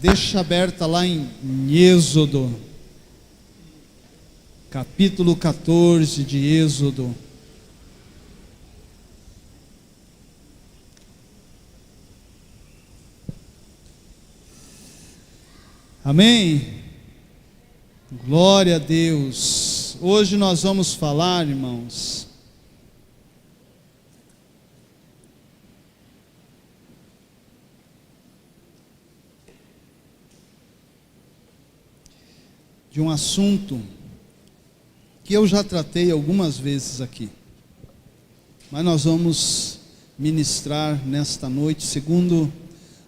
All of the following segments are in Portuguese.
Deixa aberta lá em Êxodo, capítulo 14 de Êxodo. Amém? Glória a Deus. Hoje nós vamos falar, irmãos, de um assunto que eu já tratei algumas vezes aqui, mas nós vamos ministrar nesta noite segundo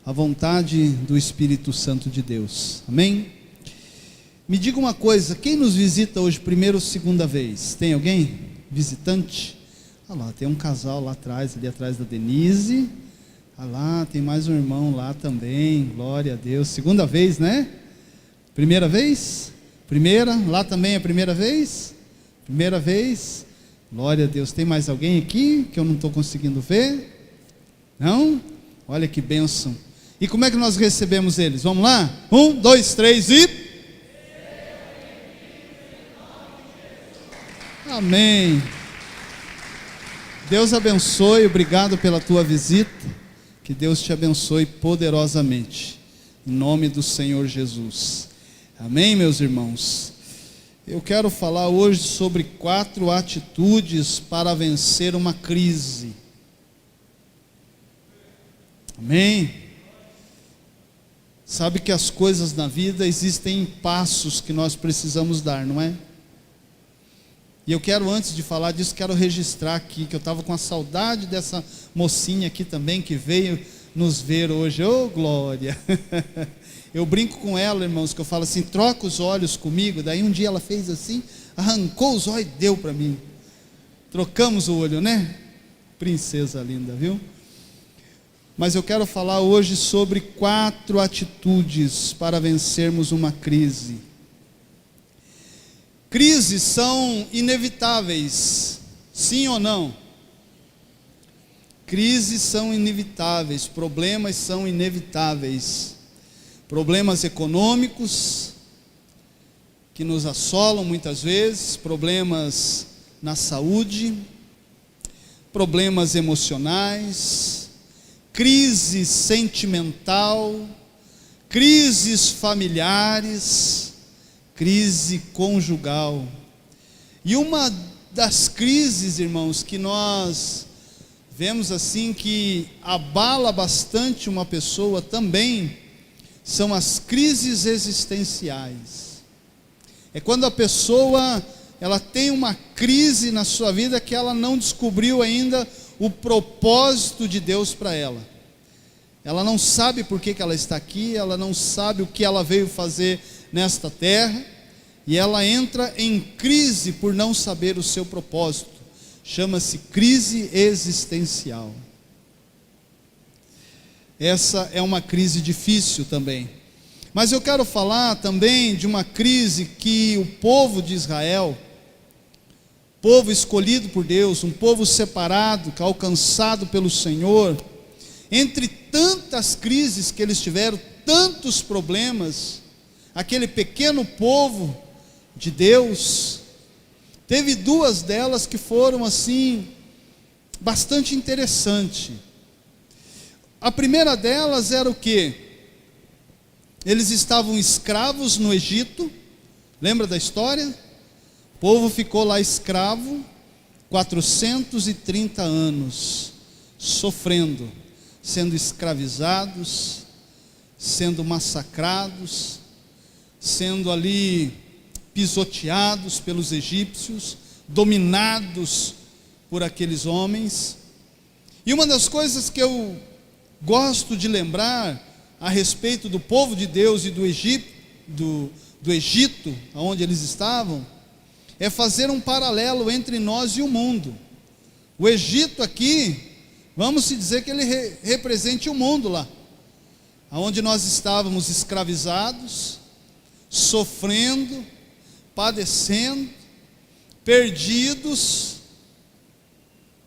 a vontade do Espírito Santo de Deus. Amém? Me diga uma coisa, quem nos visita hoje primeira ou segunda vez? Tem alguém? Visitante? Olha lá, tem um casal lá atrás, ali atrás da Denise. Olha lá, tem mais um irmão lá também. Glória a Deus. Segunda vez, né? Primeira vez? Primeira, lá também é a primeira vez? Primeira vez, glória a Deus. Tem mais alguém aqui que eu não estou conseguindo ver? Não? Olha que bênção. E como é que nós recebemos eles? Vamos lá? 1, 2, 3 e... Amém. Deus abençoe, obrigado pela tua visita. Que Deus te abençoe poderosamente. Em nome do Senhor Jesus. Amém, meus irmãos? Eu quero falar hoje sobre 4 atitudes para vencer uma crise. Amém? Sabe que as coisas na vida existem passos que nós precisamos dar, não é? E eu quero, antes de falar disso, quero registrar aqui, que eu estava com a saudade dessa mocinha aqui também, que veio nos ver hoje. Ô, glória! Eu brinco com ela, irmãos, que eu falo assim, troca os olhos comigo. Daí um dia ela fez assim, arrancou os olhos e deu para mim. Trocamos o olho, né? Princesa linda, viu? Mas eu quero falar hoje sobre 4 atitudes para vencermos uma crise. Crises são inevitáveis, sim ou não? Crises são inevitáveis, problemas são inevitáveis. Problemas econômicos que nos assolam muitas vezes, problemas na saúde, problemas emocionais, crise sentimental, crises familiares, crise conjugal. E uma das crises, irmãos, que nós vemos assim que abala bastante uma pessoa também, são as crises existenciais. É quando a pessoa, ela tem uma crise na sua vida que ela não descobriu ainda o propósito de Deus para ela. Ela não sabe por que ela está aqui, ela não sabe o que ela veio fazer nesta terra, e ela entra em crise por não saber o seu propósito. Chama-se crise existencial. Essa é uma crise difícil também. Mas eu quero falar também de uma crise que o povo de Israel, povo escolhido por Deus, um povo separado, alcançado pelo Senhor, entre tantas crises que eles tiveram, tantos problemas, aquele pequeno povo de Deus, teve 2 delas que foram assim, bastante interessante. A primeira delas era o quê? Eles estavam escravos no Egito, lembra da história? O povo ficou lá escravo 430 anos, sofrendo, sendo escravizados, sendo massacrados, sendo ali pisoteados pelos egípcios, dominados por aqueles homens. E uma das coisas que eu gosto de lembrar a respeito do povo de Deus e do Egito, onde eles estavam, é fazer um paralelo entre nós e o mundo. O Egito aqui, vamos se dizer que ele represente o mundo lá, onde nós estávamos escravizados, sofrendo, padecendo, perdidos,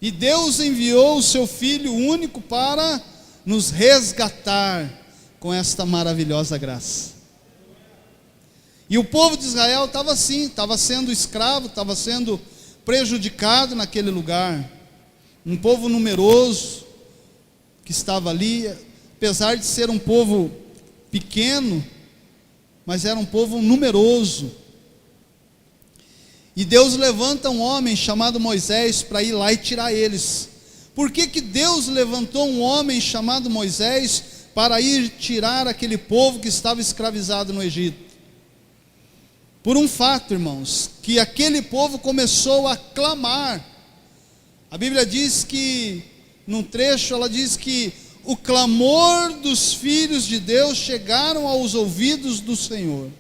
e Deus enviou o seu Filho único para nos resgatar, com esta maravilhosa graça. E o povo de Israel estava assim, estava sendo escravo, estava sendo prejudicado naquele lugar. Um povo numeroso que estava ali, apesar de ser um povo pequeno, mas era um povo numeroso. E Deus levanta um homem chamado Moisés para ir lá e tirar eles. Por que que Deus levantou um homem chamado Moisés para ir tirar aquele povo que estava escravizado no Egito? Por um fato, irmãos, que aquele povo começou a clamar. A Bíblia diz que, num trecho, ela diz que o clamor dos filhos de Deus chegaram aos ouvidos do Senhor.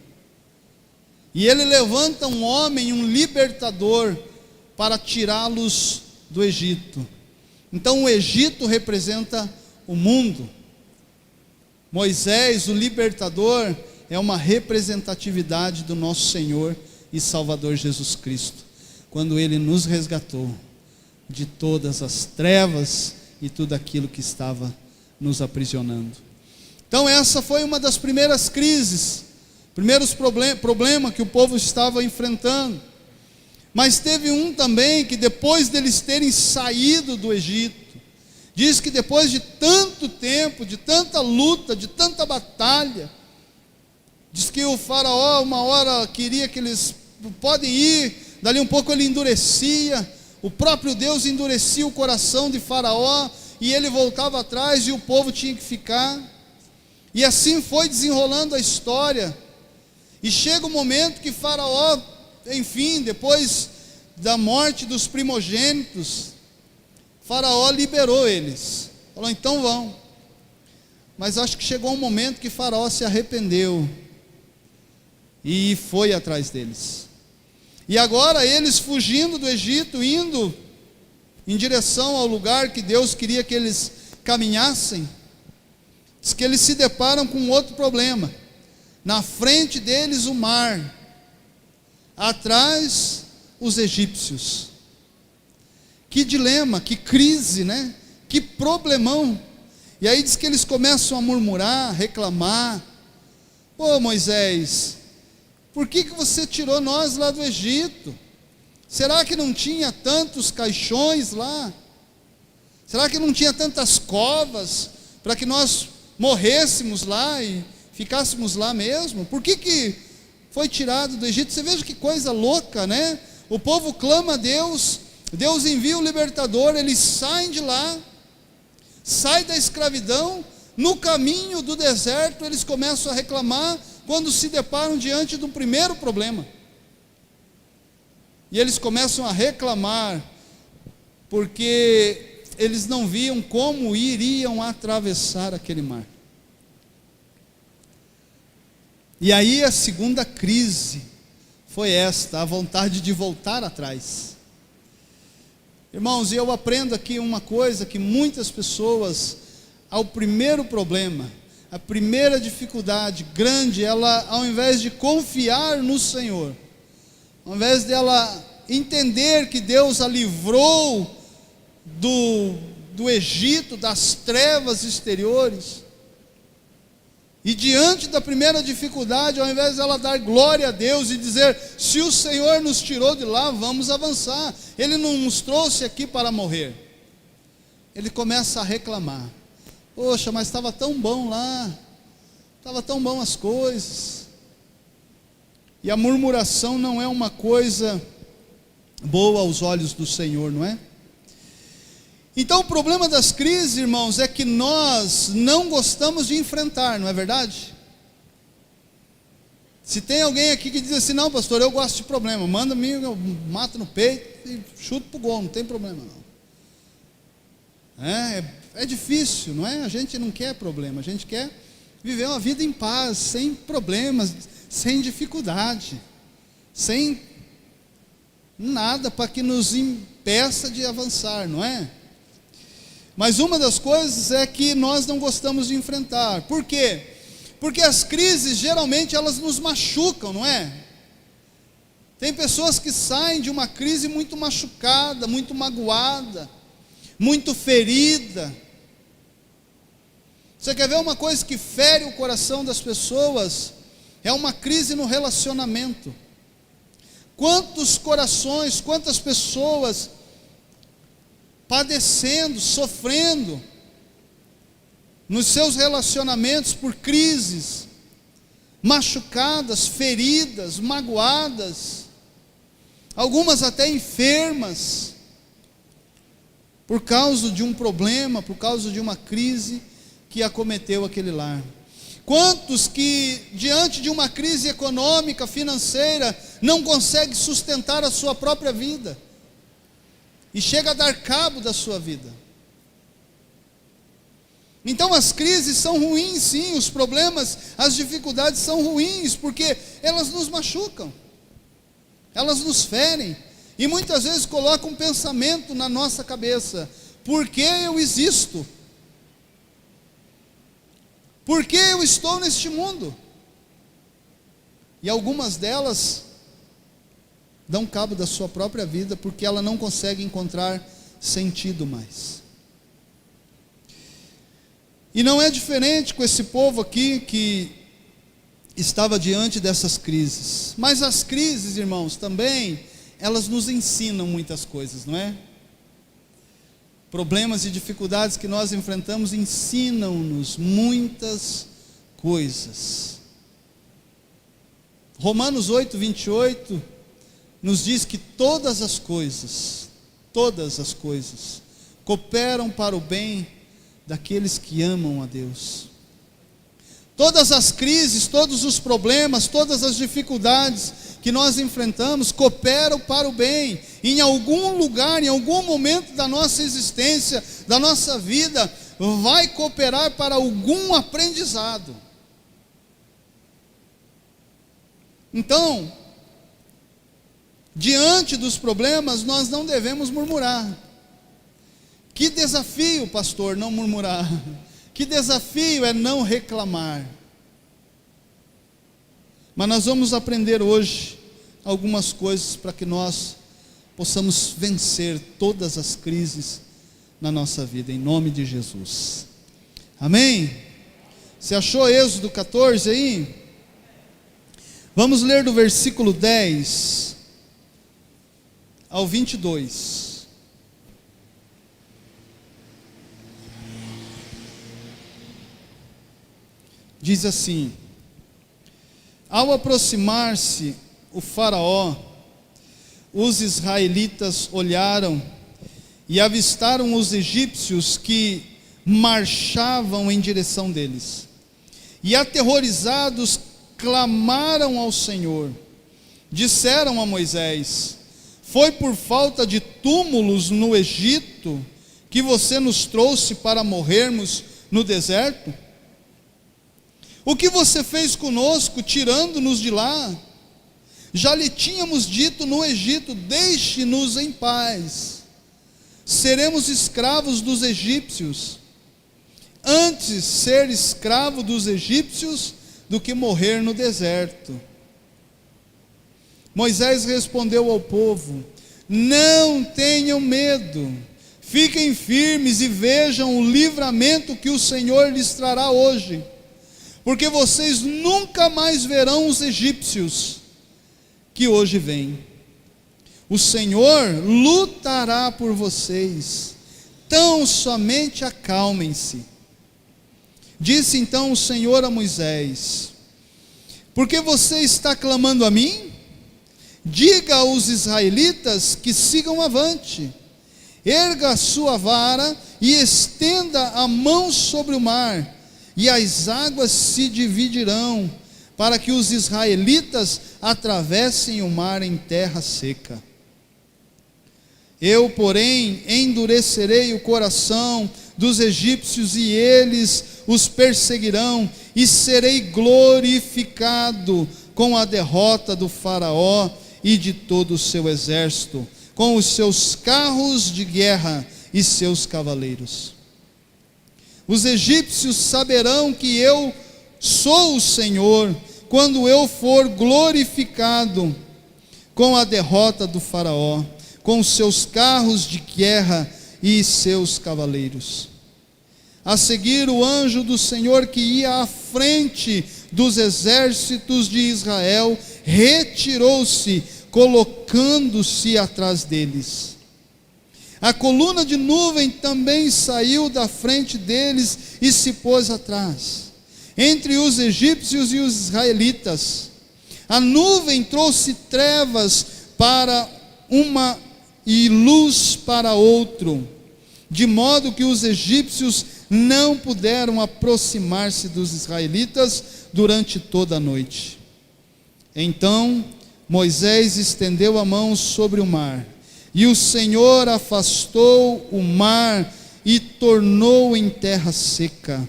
E Ele levanta um homem, um libertador, para tirá-los do Egito. Então o Egito representa o mundo. Moisés, o libertador, é uma representatividade do nosso Senhor e Salvador Jesus Cristo, quando Ele nos resgatou de todas as trevas e tudo aquilo que estava nos aprisionando. Então essa foi uma das primeiras crises, primeiros problemas que o povo estava enfrentando. Mas teve um também que depois deles terem saído do Egito, diz que depois de tanto tempo, de tanta luta, de tanta batalha, diz que o faraó uma hora queria que eles podem ir, dali um pouco ele endurecia, o próprio Deus endurecia o coração de faraó, e ele voltava atrás e o povo tinha que ficar. E assim foi desenrolando a história. E chega o momento que faraó, enfim, depois da morte dos primogênitos, faraó liberou eles, falou, então vão. Mas acho que chegou um momento que faraó se arrependeu e foi atrás deles. E agora eles fugindo do Egito, indo em direção ao lugar que Deus queria que eles caminhassem, diz que eles se deparam com outro problema. Na frente deles o mar, atrás os egípcios. Que dilema, que crise, né? Que problemão. E aí diz que eles começam a murmurar, reclamar. Pô, Moisés, por que você tirou nós lá do Egito? Será que não tinha tantos caixões lá? Será que não tinha tantas covas para que nós morrêssemos lá e ficássemos lá mesmo? Por que foi tirado do Egito? Você veja que coisa louca, né? O povo clama a Deus, Deus envia o libertador, eles saem de lá, saem da escravidão, no caminho do deserto eles começam a reclamar, quando se deparam diante do primeiro problema. E eles começam a reclamar, porque eles não viam como iriam atravessar aquele mar. E aí a segunda crise foi esta, a vontade de voltar atrás. Irmãos, eu aprendo aqui uma coisa, que muitas pessoas, ao primeiro problema, a primeira dificuldade grande, ela, ao invés de confiar no Senhor, ao invés dela entender que Deus a livrou do Egito, das trevas exteriores, e diante da primeira dificuldade, ao invés dela dar glória a Deus e dizer, se o Senhor nos tirou de lá, vamos avançar, Ele não nos trouxe aqui para morrer, ele começa a reclamar. Poxa, mas estava tão bom lá, estava tão bom as coisas. E a murmuração não é uma coisa boa aos olhos do Senhor, não é? Então o problema das crises, irmãos, é que nós não gostamos de enfrentar, não é verdade? Se tem alguém aqui que diz assim, não pastor, eu gosto de problema, manda-me, eu mato no peito e chuto pro gol, não tem problema não. É difícil, não é? A gente não quer problema, a gente quer viver uma vida em paz, sem problemas, sem dificuldade, sem nada para que nos impeça de avançar, não é? Mas uma das coisas é que nós não gostamos de enfrentar. Por quê? Porque as crises geralmente elas nos machucam, não é? Tem pessoas que saem de uma crise muito machucada, muito magoada, muito ferida. Você quer ver uma coisa que fere o coração das pessoas? É uma crise no relacionamento. Quantos corações, quantas pessoas padecendo, sofrendo nos seus relacionamentos por crises, machucadas, feridas, magoadas, algumas até enfermas, por causa de um problema, por causa de uma crise que acometeu aquele lar. Quantos que diante de uma crise econômica, financeira, não conseguem sustentar a sua própria vida, e chega a dar cabo da sua vida. Então as crises são ruins sim, os problemas, as dificuldades são ruins, porque elas nos machucam, elas nos ferem, e muitas vezes colocam um pensamento na nossa cabeça: por que eu existo? Por que eu estou neste mundo? E algumas delas dão cabo da sua própria vida, porque ela não consegue encontrar sentido mais. E não é diferente com esse povo aqui que estava diante dessas crises. Mas as crises, irmãos, também, elas nos ensinam muitas coisas, não é? Problemas e dificuldades que nós enfrentamos ensinam-nos muitas coisas. Romanos 8, 28 nos diz que todas as coisas cooperam para o bem daqueles que amam a Deus. Todas as crises, todos os problemas, todas as dificuldades que nós enfrentamos cooperam para o bem. Em algum lugar, em algum momento da nossa existência, da nossa vida, vai cooperar para algum aprendizado. Então, diante dos problemas, nós não devemos murmurar. Que desafio, pastor, não murmurar. Que desafio é não reclamar. Mas nós vamos aprender hoje algumas coisas para que nós possamos vencer todas as crises na nossa vida, em nome de Jesus. Amém? Você achou Êxodo 14 aí? Vamos ler do versículo 10 ao 22. Diz assim: ao aproximar-se o faraó, os israelitas olharam e avistaram os egípcios que marchavam em direção deles. E aterrorizados clamaram ao Senhor. Disseram a Moisés: foi por falta de túmulos no Egito que você nos trouxe para morrermos no deserto? O que você fez conosco, tirando-nos de lá? Já lhe tínhamos dito no Egito: deixe-nos em paz, seremos escravos dos egípcios. Antes ser escravo dos egípcios do que morrer no deserto. Moisés respondeu ao povo: não tenham medo, fiquem firmes e vejam o livramento que o Senhor lhes trará hoje, porque vocês nunca mais verão os egípcios que hoje vêm. O Senhor lutará por vocês, tão somente acalmem-se. Disse então o Senhor a Moisés: por que você está clamando a mim? Diga aos israelitas que sigam avante. Erga a sua vara e estenda a mão sobre o mar, e as águas se dividirão, para que os israelitas atravessem o mar em terra seca. Eu, porém, endurecerei o coração dos egípcios, e eles os perseguirão, e serei glorificado com a derrota do faraó e de todo o seu exército, com os seus carros de guerra e seus cavaleiros. Os egípcios saberão que eu sou o Senhor, quando eu for glorificado com a derrota do faraó, com os seus carros de guerra e seus cavaleiros. A seguir, o anjo do Senhor que ia à frente dos exércitos de Israel retirou-se, colocando-se atrás deles. A coluna de nuvem também saiu da frente deles e se pôs atrás, entre os egípcios e os israelitas. A nuvem trouxe trevas para uma e luz para outro, de modo que os egípcios não puderam aproximar-se dos israelitas durante toda a noite. Então Moisés estendeu a mão sobre o mar, e o Senhor afastou o mar e tornou em terra seca,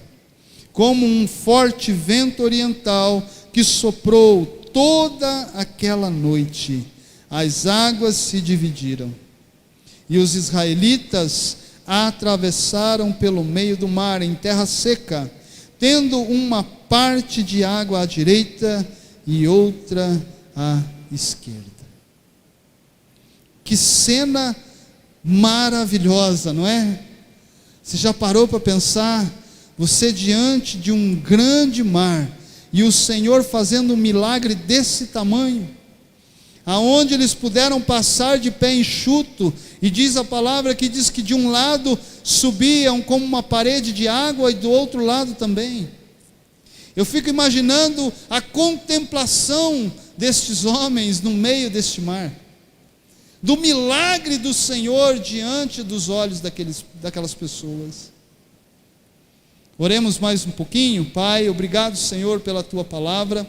como um forte vento oriental que soprou toda aquela noite. As águas se dividiram, e os israelitas atravessaram pelo meio do mar em terra seca, tendo uma parte de água à direita e outra à esquerda. Que cena maravilhosa, não é? Você já parou para pensar? Você diante de um grande mar, e o Senhor fazendo um milagre desse tamanho, aonde eles puderam passar de pé enxuto, e diz a palavra que diz que de um lado subiam como uma parede de água, e do outro lado também. Eu fico imaginando a contemplação destes homens no meio deste mar, do milagre do Senhor diante dos olhos daquelas pessoas. Oremos mais um pouquinho. Pai, obrigado, Senhor, pela Tua palavra.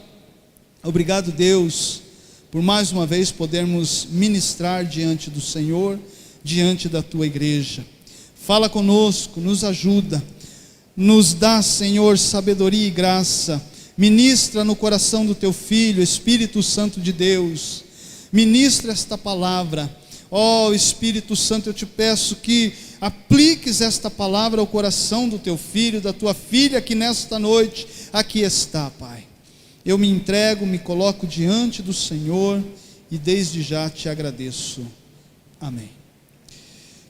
Obrigado, Deus, por mais uma vez podermos ministrar diante do Senhor, diante da Tua igreja. Fala conosco, nos ajuda, nos dá, Senhor, sabedoria e graça. Ministra no coração do Teu Filho, Espírito Santo de Deus. Ministra esta palavra. Ó Espírito Santo, eu te peço que apliques esta palavra ao coração do Teu Filho, da Tua filha, que nesta noite aqui está, Pai. Eu me entrego, me coloco diante do Senhor e desde já te agradeço. Amém.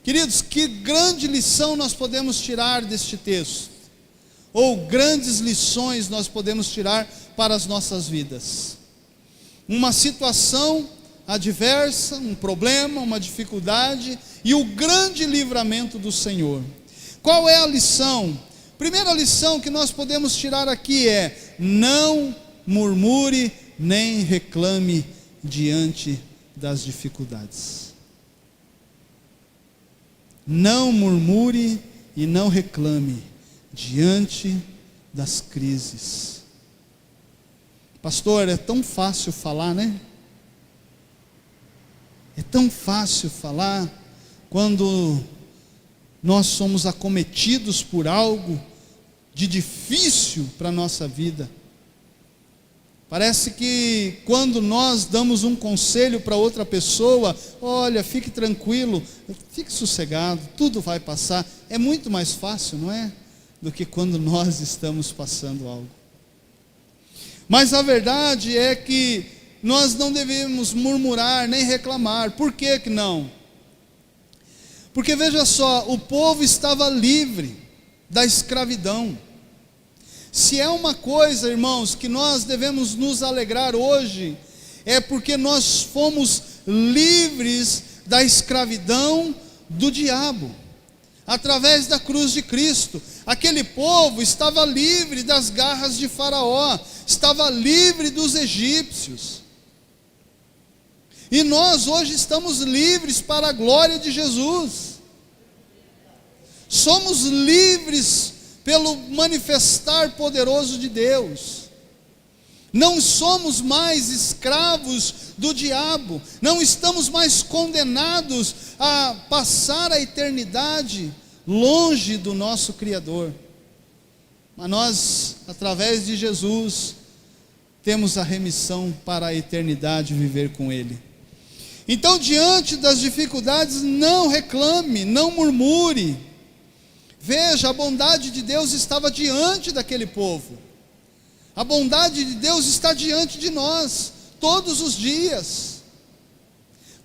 Queridos, que grande lição nós podemos tirar deste texto, ou grandes lições nós podemos tirar para as nossas vidas. Uma situação adversa, um problema, uma dificuldade, e o grande livramento do Senhor. Qual é a lição? Primeira lição que nós podemos tirar aqui é: não murmure nem reclame diante das dificuldades. Não murmure e não reclame diante das crises. Pastor, é tão fácil falar, né? É tão fácil falar quando nós somos acometidos por algo de difícil para a nossa vida. Parece que quando nós damos um conselho para outra pessoa, olha, fique tranquilo, fique sossegado, tudo vai passar. É muito mais fácil, não é? Do que quando nós estamos passando algo. Mas a verdade é que nós não devemos murmurar nem reclamar. Por que que não? Porque veja só, o povo estava livre da escravidão. Se é uma coisa, irmãos, que nós devemos nos alegrar hoje, é porque nós fomos livres da escravidão do diabo, através da cruz de Cristo. Aquele povo estava livre das garras de Faraó, estava livre dos egípcios. E nós hoje estamos livres para a glória de Jesus. Somos livres pelo manifestar poderoso de Deus. Não somos mais escravos do diabo, não estamos mais condenados a passar a eternidade longe do nosso Criador. Mas nós, através de Jesus, temos a remissão para a eternidade viver com Ele. Então, diante das dificuldades, não reclame, não murmure. Veja, a bondade de Deus estava diante daquele povo. A bondade de Deus está diante de nós, todos os dias.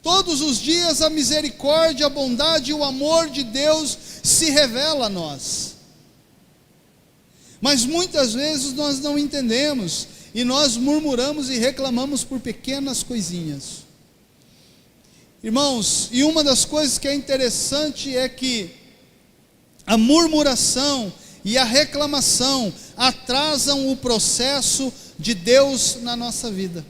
Todos os dias a misericórdia, a bondade e o amor de Deus se revela a nós. Mas muitas vezes nós não entendemos e nós murmuramos e reclamamos por pequenas coisinhas. Irmãos, e uma das coisas que é interessante é que a murmuração e a reclamação atrasam o processo de Deus na nossa vida.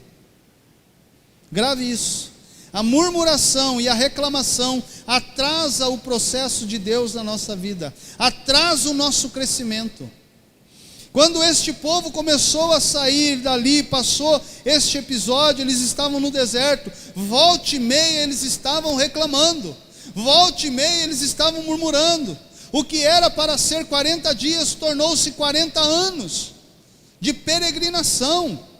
Grave isso. A murmuração e a reclamação atrasa o processo de Deus na nossa vida, atrasa o nosso crescimento. Quando este povo começou a sair dali, passou este episódio, eles estavam no deserto, volta e meia eles estavam reclamando, volta e meia eles estavam murmurando. O que era para ser 40 dias tornou-se 40 anos de peregrinação.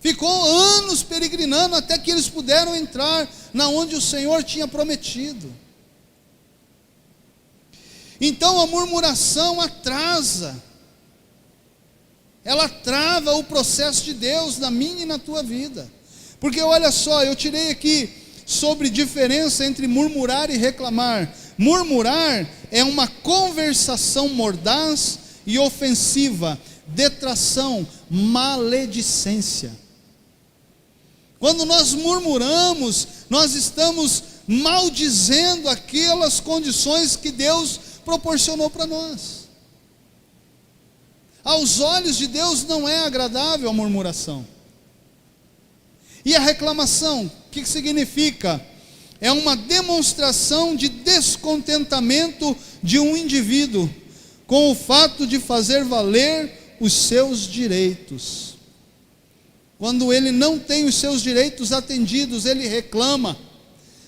Ficou anos peregrinando até que eles puderam entrar na onde o Senhor tinha prometido. Então a murmuração atrasa, ela trava o processo de Deus na minha e na tua vida. Porque olha só, eu tirei aqui sobre diferença entre murmurar e reclamar. Murmurar é uma conversação mordaz e ofensiva, detração, maledicência. Quando nós murmuramos, nós estamos maldizendo aquelas condições que Deus proporcionou para nós. Aos olhos de Deus não é agradável a murmuração. E a reclamação, o que significa? É uma demonstração de descontentamento de um indivíduo com o fato de fazer valer os seus direitos. Quando ele não tem os seus direitos atendidos, ele reclama.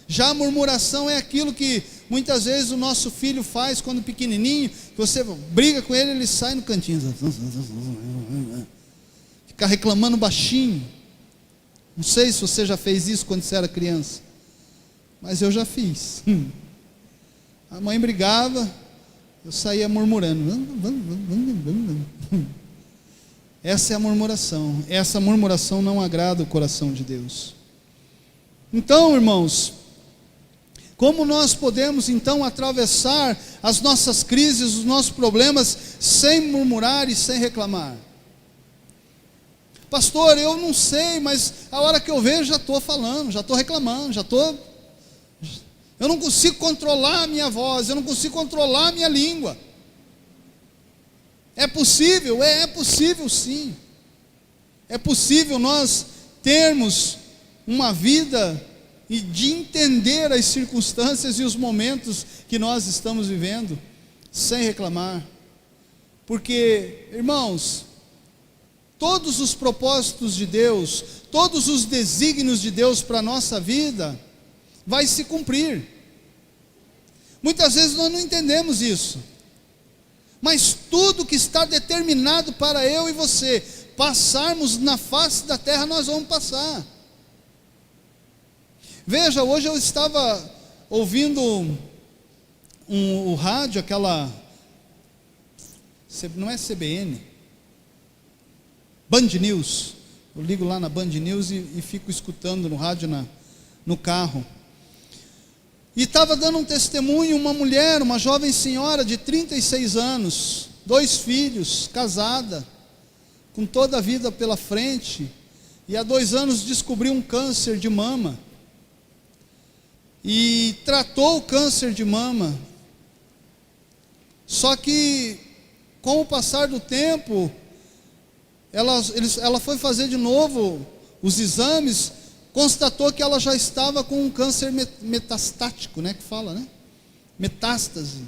Já a murmuração é aquilo que muitas vezes o nosso filho faz quando pequenininho, que você briga com ele, ele sai no cantinho, fica reclamando baixinho. Não sei se você já fez isso quando você era criança, mas eu já fiz. A mãe brigava, eu saía murmurando. Essa é a murmuração. Essa murmuração não agrada o coração de Deus. Então, irmãos, como nós podemos então atravessar as nossas crises, os nossos problemas, sem murmurar e sem reclamar? Pastor, eu não sei, mas a hora que eu vejo já estou falando, já estou reclamando, eu não consigo controlar a minha voz, eu não consigo controlar a minha língua. É possível? É possível sim. É possível nós termos uma vida e de entender as circunstâncias e os momentos que nós estamos vivendo, sem reclamar. Porque, irmãos, todos os propósitos de Deus, todos os desígnios de Deus para a nossa vida, vai se cumprir. Muitas vezes nós não entendemos isso. Mas tudo que está determinado para eu e você passarmos na face da terra, nós vamos passar. Veja, hoje eu estava ouvindo o rádio, aquela, não é CBN, Band News. Eu ligo lá na Band News e fico escutando no rádio no carro. E estava dando um testemunho, uma mulher, uma jovem senhora de 36 anos, 2 filhos, casada, com toda a vida pela frente, e há 2 anos descobriu um câncer de mama, e tratou o câncer de mama, só que com o passar do tempo, ela foi fazer de novo os exames, constatou que ela já estava com um câncer metastático, que fala, metástase.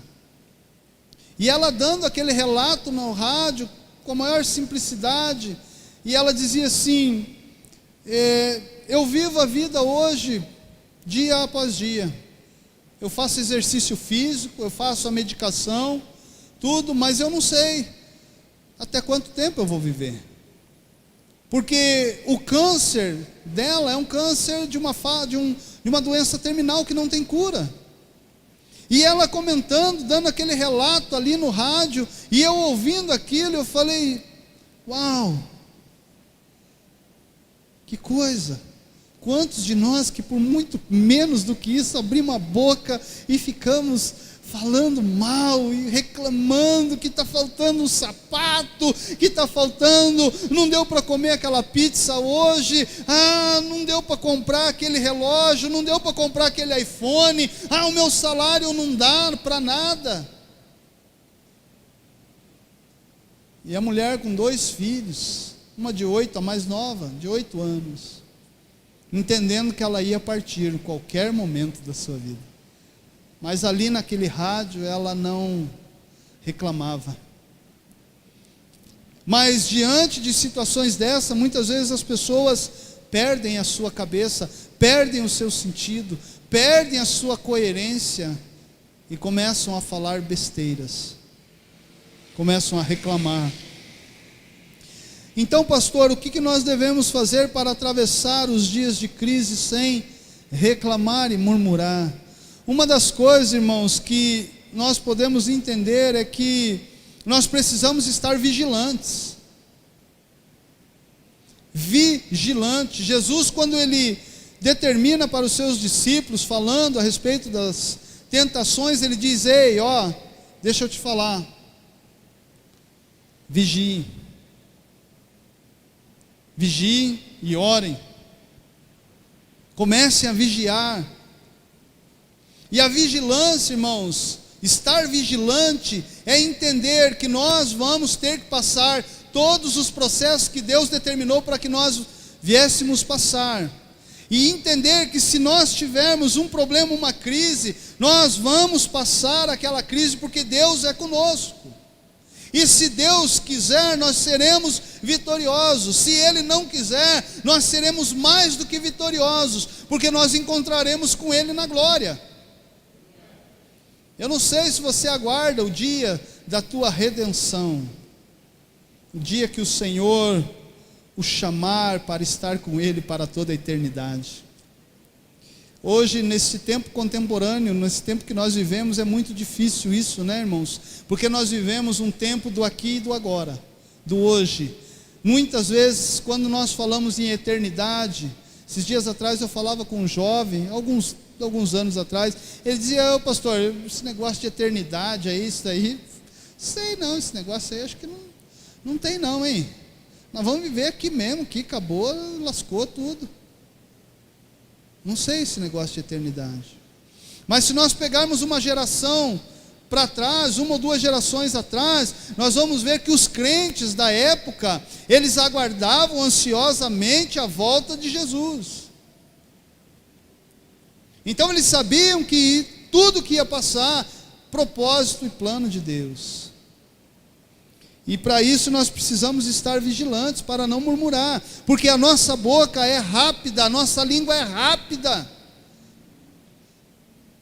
E ela dando aquele relato no rádio, com a maior simplicidade, e ela dizia assim, eu vivo a vida hoje, dia após dia, eu faço exercício físico, eu faço a medicação, tudo, mas eu não sei até quanto tempo eu vou viver. Porque o câncer dela é um câncer de uma doença terminal que não tem cura. E ela comentando, dando aquele relato ali no rádio, e eu ouvindo aquilo, eu falei, uau, que coisa, Quantos de nós que por muito menos do que isso abrimos a boca e ficamos falando mal e reclamando que está faltando um sapato, que está faltando, não deu para comer aquela pizza hoje, não deu para comprar aquele relógio, não deu para comprar aquele iPhone, o meu salário não dá para nada. E a mulher com 2 filhos, uma de 8, a mais nova, de 8 anos, entendendo que ela ia partir em qualquer momento da sua vida. Mas ali naquele rádio ela não reclamava. Mas diante de situações dessa, muitas vezes as pessoas perdem a sua cabeça, perdem o seu sentido, perdem a sua coerência e começam a falar besteiras, começam a reclamar. Então, pastor, o que nós devemos fazer para atravessar os dias de crise sem reclamar e murmurar? Uma das coisas, irmãos, que nós podemos entender é que nós precisamos estar vigilantes. Vigilante. Jesus, quando ele determina para os seus discípulos, falando a respeito das tentações, ele diz: ei, deixa eu te falar, vigiem e orem, comecem a vigiar. E a vigilância, irmãos, estar vigilante é entender que nós vamos ter que passar todos os processos que Deus determinou para que nós viéssemos passar. E entender que se nós tivermos um problema, uma crise, nós vamos passar aquela crise porque Deus é conosco. E se Deus quiser, nós seremos vitoriosos. Se Ele não quiser, nós seremos mais do que vitoriosos, porque nós encontraremos com Ele na glória. Eu não sei se você aguarda o dia da tua redenção, o dia que o Senhor o chamar para estar com Ele para toda a eternidade. Hoje, nesse tempo contemporâneo, nesse tempo que nós vivemos, é muito difícil isso, né, irmãos? Porque nós vivemos um tempo do aqui e do agora, do hoje. Muitas vezes, quando nós falamos em eternidade, esses dias atrás eu falava com um jovem, alguns anos atrás, ele dizia: pastor, esse negócio de eternidade aí, isso daí, sei não, esse negócio aí acho que não tem não, hein? Nós vamos viver aqui mesmo, aqui acabou, lascou tudo. Não sei esse negócio de eternidade. Mas se nós pegarmos uma geração para trás, 1 ou 2 gerações atrás, nós vamos ver que os crentes da época, eles aguardavam ansiosamente a volta de Jesus. Então eles sabiam que tudo que ia passar, propósito e plano de Deus. E para isso nós precisamos estar vigilantes, para não murmurar, porque a nossa boca é rápida, a nossa língua é rápida.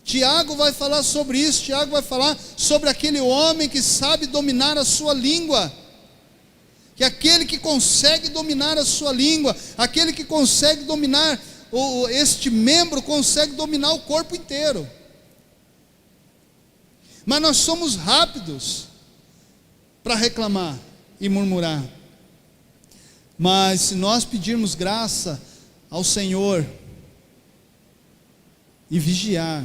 Tiago vai falar sobre isso. Tiago vai falar sobre aquele homem que sabe dominar a sua língua, que aquele que consegue dominar a sua língua, aquele que consegue dominar este membro, consegue dominar o corpo inteiro. Mas nós somos rápidos para reclamar e murmurar. Mas se nós pedirmos graça ao Senhor e vigiar,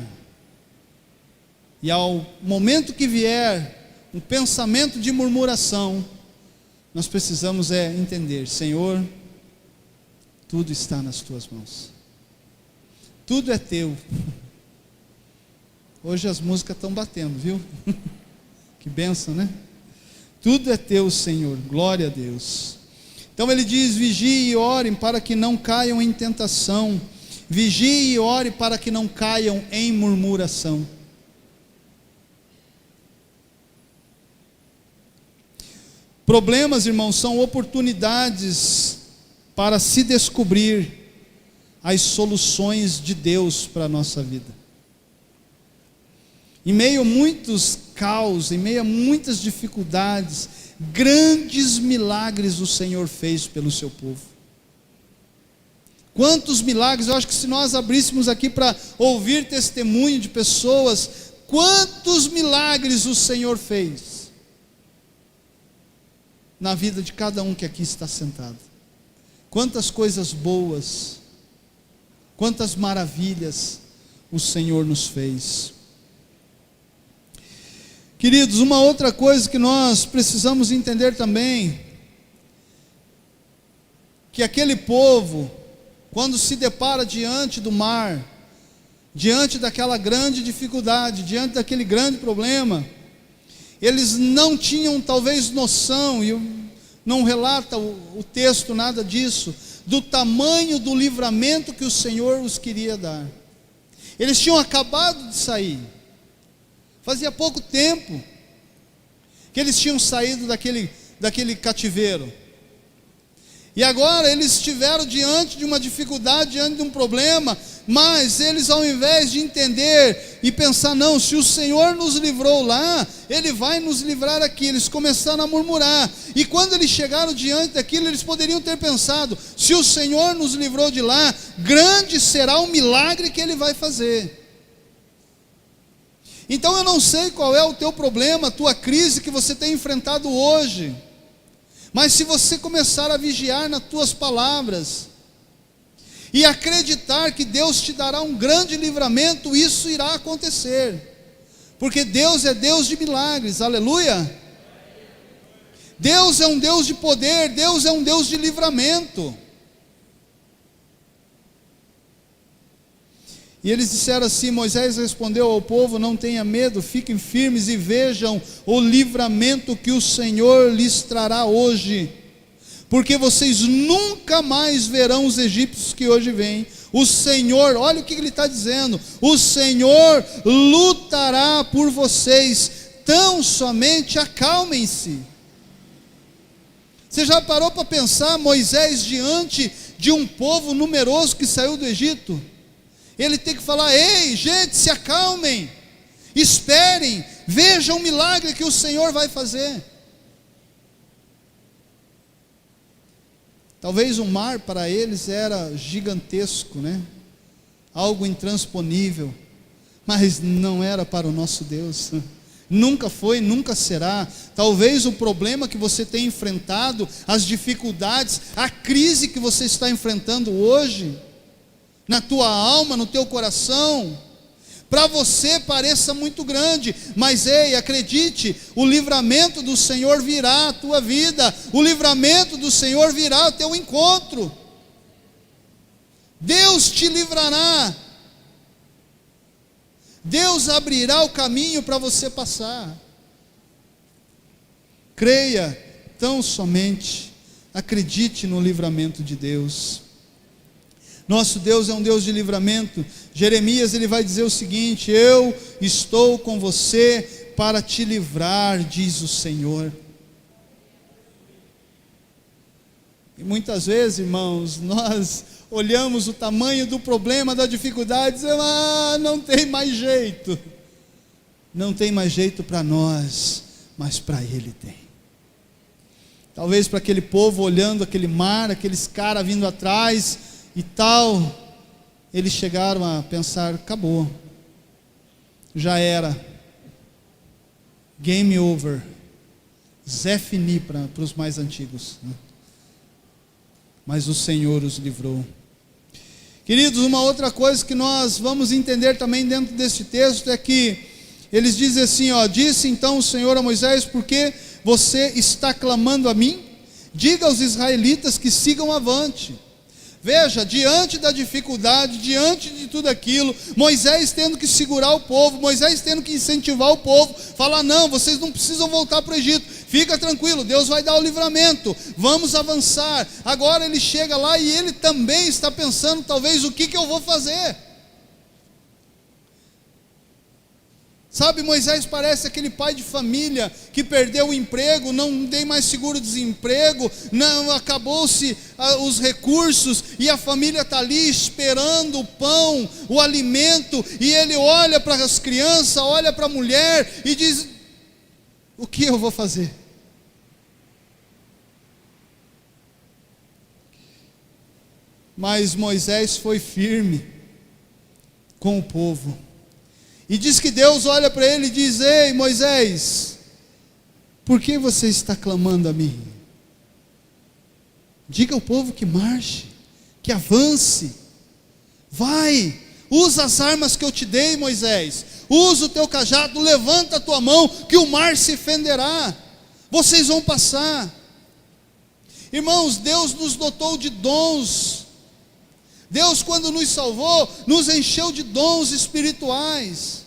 e ao momento que vier um pensamento de murmuração, nós precisamos entender: Senhor, tudo está nas tuas mãos, tudo é teu. Hoje as músicas estão batendo, viu? Que bênção, né? Tudo é teu, Senhor, glória a Deus. Então ele diz: vigie e orem para que não caiam em tentação, vigie e ore para que não caiam em murmuração. Problemas, irmãos, são oportunidades para se descobrir as soluções de Deus para a nossa vida. Em meio a muitos caos, em meio a muitas dificuldades, grandes milagres o Senhor fez pelo seu povo. Quantos milagres! Eu acho que se nós abríssemos aqui para ouvir testemunho de pessoas, quantos milagres o Senhor fez na vida de cada um que aqui está sentado. Quantas coisas boas quantas maravilhas o Senhor nos fez. Queridos, uma outra coisa que nós precisamos entender também, que aquele povo, quando se depara diante do mar, diante daquela grande dificuldade, diante daquele grande problema, eles não tinham talvez noção, e não relata o texto nada disso, do tamanho do livramento que o Senhor os queria dar. Eles tinham acabado de sair, fazia pouco tempo que eles tinham saído daquele cativeiro, e agora eles estiveram diante de uma dificuldade, diante de um problema, mas eles, ao invés de entender e pensar, não, se o Senhor nos livrou lá, Ele vai nos livrar aqui, eles começaram a murmurar, e quando eles chegaram diante daquilo, eles poderiam ter pensado, se o Senhor nos livrou de lá, grande será o milagre que Ele vai fazer. Então eu não sei qual é o teu problema, a tua crise que você tem enfrentado hoje, mas se você começar a vigiar nas tuas palavras, e acreditar que Deus te dará um grande livramento, isso irá acontecer, porque Deus é Deus de milagres, aleluia. Deus é um Deus de poder, Deus é um Deus de livramento. E eles disseram assim, Moisés respondeu ao povo, não tenha medo, fiquem firmes e vejam o livramento que o Senhor lhes trará hoje, porque vocês nunca mais verão os egípcios que hoje vêm. O Senhor, olha o que ele está dizendo, o Senhor lutará por vocês, tão somente acalmem-se. Você já parou para pensar, Moisés diante de um povo numeroso que saiu do Egito, ele tem que falar, ei gente, se acalmem, esperem, vejam o milagre que o Senhor vai fazer. Talvez o mar para eles era gigantesco, né? Algo intransponível, mas não era para o nosso Deus, nunca foi, nunca será. Talvez o problema que você tem enfrentado, as dificuldades, a crise que você está enfrentando hoje, na tua alma, no teu coração, para você pareça muito grande, mas ei, acredite, o livramento do Senhor virá à tua vida, o livramento do Senhor virá ao teu encontro, Deus te livrará, Deus abrirá o caminho para você passar. Creia, tão somente acredite no livramento de Deus. Nosso Deus é um Deus de livramento. Jeremias ele vai dizer o seguinte, eu estou com você para te livrar, diz o Senhor. E muitas vezes, irmãos, nós olhamos o tamanho do problema, da dificuldade, e dizemos, não tem mais jeito. Não tem mais jeito para nós, mas para Ele tem. Talvez para aquele povo olhando aquele mar, aqueles caras vindo atrás e tal, eles chegaram a pensar, acabou, já era, game over, Zé fini para os mais antigos, né? Mas o Senhor os livrou. Queridos, uma outra coisa que nós vamos entender também dentro deste texto é que eles dizem assim, disse então o Senhor a Moisés, por que você está clamando a mim? Diga aos israelitas que sigam avante. Veja, diante da dificuldade, diante de tudo aquilo, Moisés tendo que segurar o povo, Moisés tendo que incentivar o povo, falar, não, vocês não precisam voltar para o Egito, fica tranquilo, Deus vai dar o livramento, vamos avançar. Agora ele chega lá e ele também está pensando, talvez, o que eu vou fazer? Sabe, Moisés parece aquele pai de família que perdeu o emprego, não tem mais seguro-desemprego, não, acabou-se os recursos, e a família está ali esperando o pão, o alimento, e ele olha para as crianças, olha para a mulher e diz, o que eu vou fazer? Mas Moisés foi firme com o povo, e diz que Deus olha para ele e diz, ei Moisés, por que você está clamando a mim? Diga ao povo que marche, que avance, Vai, usa as armas que eu te dei, Moisés. Usa o teu cajado, levanta a tua mão, que o mar se fenderá. Vocês vão passar. Irmãos, Deus nos dotou de dons. Deus, quando nos salvou, nos encheu de dons espirituais.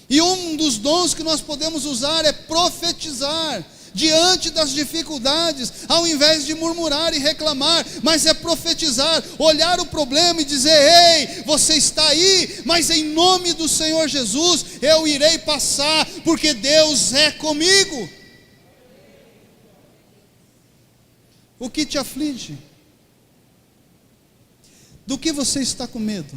E um dos dons que nós podemos usar é profetizar diante das dificuldades, ao invés de murmurar e reclamar, mas é profetizar, olhar o problema e dizer: ei, você está aí, mas em nome do Senhor Jesus, eu irei passar, porque Deus é comigo. O que te aflige? Do que você está com medo?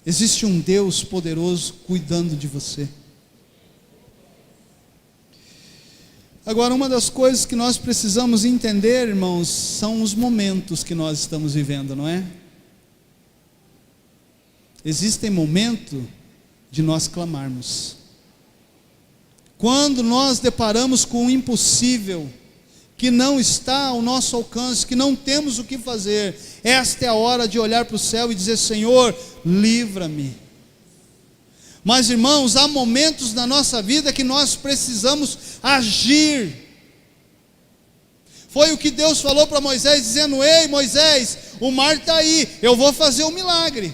Existe um Deus poderoso cuidando de você. Agora, uma das coisas que nós precisamos entender, irmãos, são os momentos que nós estamos vivendo, não é? Existem momentos de nós clamarmos. Quando nós deparamos com o impossível, que não está ao nosso alcance, que não temos o que fazer, esta é a hora de olhar para o céu e dizer: Senhor, livra-me. Mas, irmãos, há momentos na nossa vida que nós precisamos agir. Foi o que Deus falou para Moisés, dizendo: ei, Moisés, o mar está aí, eu vou fazer um milagre.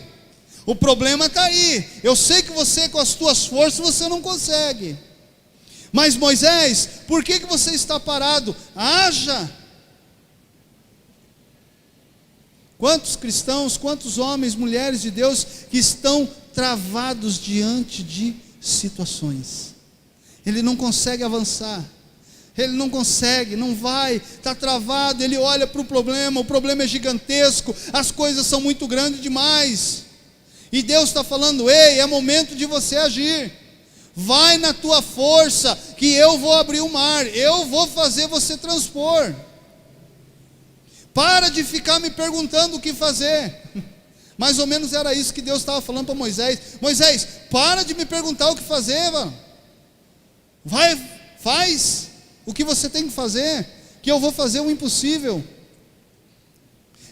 O problema está aí, eu sei que você, com as tuas forças, você não consegue. Mas, Moisés, por que você está parado? Haja. Quantos cristãos, quantos homens, mulheres de Deus que estão travados diante de situações. Ele não consegue avançar, ele não consegue, não vai, está travado. Ele olha para o problema é gigantesco, as coisas são muito grandes demais, e Deus está falando: ei, é momento de você agir. Vai na tua força, que eu vou abrir o mar, eu vou fazer você transpor. Para de ficar me perguntando o que fazer. Mais ou menos era isso que Deus estava falando para Moisés: Moisés, para de me perguntar o que fazer, mano. Vai, faz o que você tem que fazer, que eu vou fazer o impossível.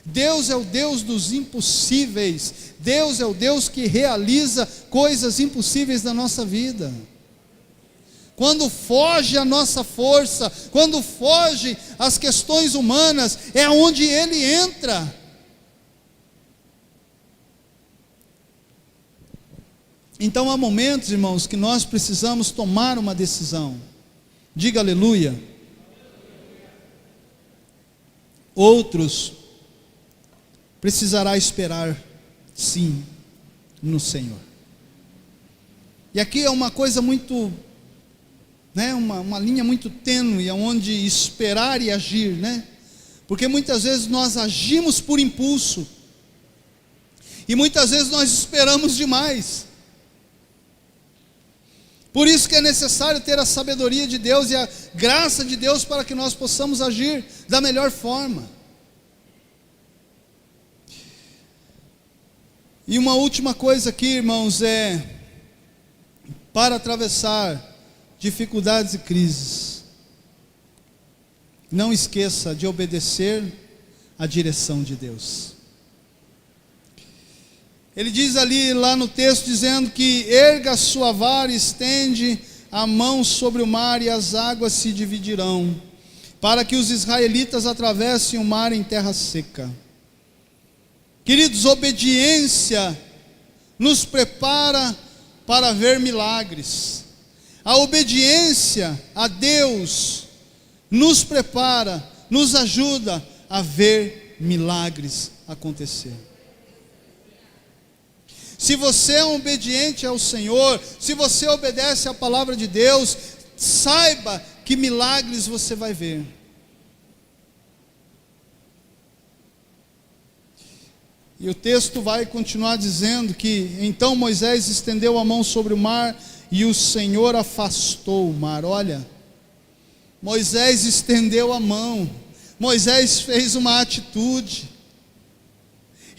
Deus é o Deus dos impossíveis. Deus é o Deus que realiza coisas impossíveis na nossa vida. Quando foge a nossa força, quando foge as questões humanas, é onde Ele entra. Então há momentos, irmãos, que nós precisamos tomar uma decisão. Diga aleluia. Outros precisará esperar, sim, no Senhor. E aqui é uma coisa muito, uma linha muito tênue, onde esperar e agir, porque muitas vezes nós agimos por impulso, e muitas vezes nós esperamos demais. Por isso que é necessário ter a sabedoria de Deus e a graça de Deus, para que nós possamos agir da melhor forma. E uma última coisa aqui, irmãos, é para atravessar dificuldades e crises, não esqueça de obedecer à direção de Deus. Ele diz ali, lá no texto, dizendo que erga a sua vara e estende a mão sobre o mar, e as águas se dividirão, para que os israelitas atravessem o mar em terra seca. Queridos, obediência nos prepara para ver milagres. A obediência a Deus nos prepara, nos ajuda a ver milagres acontecer. Se você é obediente ao Senhor, se você obedece à palavra de Deus, saiba que milagres você vai ver. E o texto vai continuar dizendo que então Moisés estendeu a mão sobre o mar e o Senhor afastou o mar. Olha, Moisés estendeu a mão, Moisés fez uma atitude,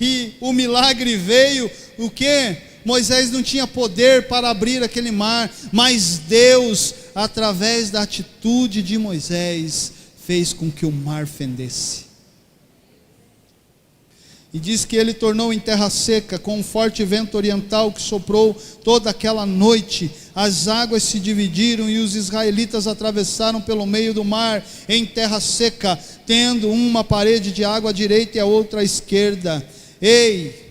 e o milagre veio. O que? Moisés não tinha poder para abrir aquele mar, mas Deus, através da atitude de Moisés, fez com que o mar fendesse. E diz que ele tornou em terra seca, com um forte vento oriental que soprou toda aquela noite. As águas se dividiram e os israelitas atravessaram pelo meio do mar, em terra seca, tendo uma parede de água à direita e a outra à esquerda. Ei,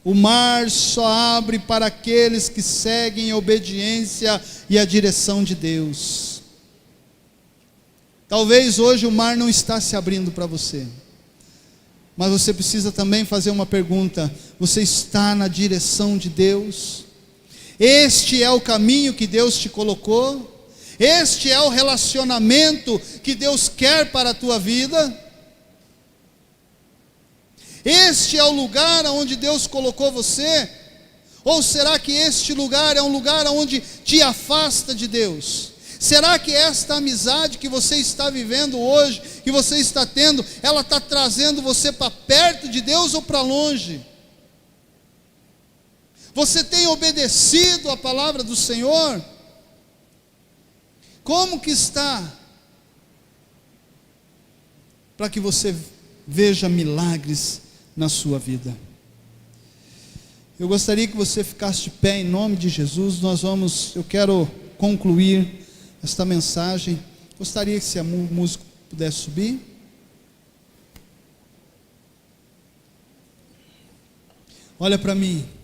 o mar só abre para aqueles que seguem a obediência e a direção de Deus. Talvez hoje o mar não está se abrindo para você. Mas você precisa também fazer uma pergunta: você está na direção de Deus? Este é o caminho que Deus te colocou? Este é o relacionamento que Deus quer para a tua vida? Este é o lugar onde Deus colocou você? Ou será que este lugar é um lugar onde te afasta de Deus? Será que esta amizade que você está vivendo hoje, que você está tendo, ela está trazendo você para perto de Deus ou para longe? Você tem obedecido a palavra do Senhor? Como que está? Para que você veja milagres na sua vida. Eu gostaria que você ficasse de pé em nome de Jesus. Eu quero concluir esta mensagem. Gostaria que se a música pudesse subir. Olha para mim.